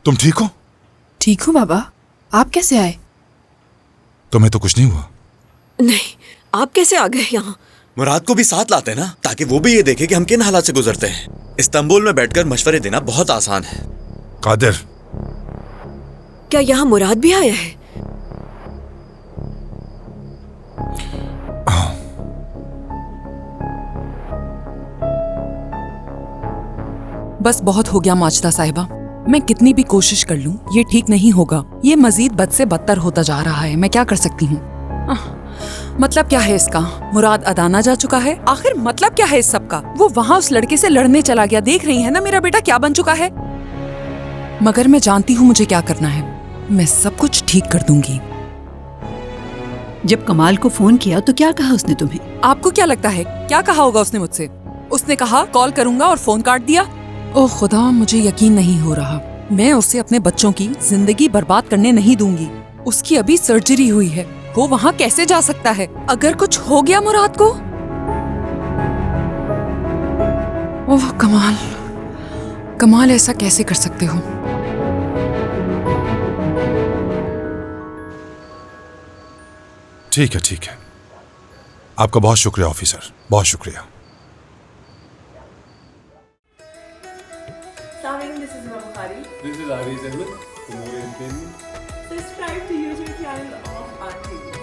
तुम ठीक हो? ठीक हूँ बाबा। आप कैसे आए? तुम्हें तो कुछ नहीं हुआ? नहीं, आप कैसे आ गए यहाँ? मुराद को भी साथ लाते ना, ताकि वो भी ये देखे कि हम किन हालात से गुजरते हैं। इस्तांबुल में बैठकर मशवरे देना बहुत आसान है। कादिर, क्या यहाँ मुराद भी आया है? हाँ। बस बहुत हो गया माजदा साहिबा। मैं कितनी भी कोशिश कर लूं, ये ठीक नहीं होगा। ये मजीद बद से बदतर होता जा रहा है। मैं क्या कर सकती हूँ? मतलब क्या है इसका? मुराद अदाना जा चुका है। आखिर मतलब क्या है इस सब का? वो वहाँ उस लड़के से लड़ने चला गया। देख रही है ना मेरा बेटा क्या बन चुका है। मगर मैं जानती हूँ मुझे क्या करना है। मैं सब कुछ ठीक कर दूंगी। जब कमाल को फोन किया तो क्या कहा उसने तुम्हें? आपको क्या लगता है क्या कहा होगा उसने मुझसे? उसने कहा कॉल करूंगा और फोन काट दिया। ओह खुदा, मुझे यकीन नहीं हो रहा। मैं उसे अपने बच्चों की जिंदगी बर्बाद करने नहीं दूंगी। उसकी अभी सर्जरी हुई है। वो वहाँ कैसे जा सकता है? अगर कुछ हो गया मुराद को? ओह कमाल, कमाल ऐसा कैसे कर सकते हो? ठीक है, ठीक है। आपका बहुत शुक्रिया ऑफिसर, बहुत शुक्रिया। This is Imam Bukhari. This is Aris Ahmed for more entertainment. Subscribe to YouTube channel of RTV.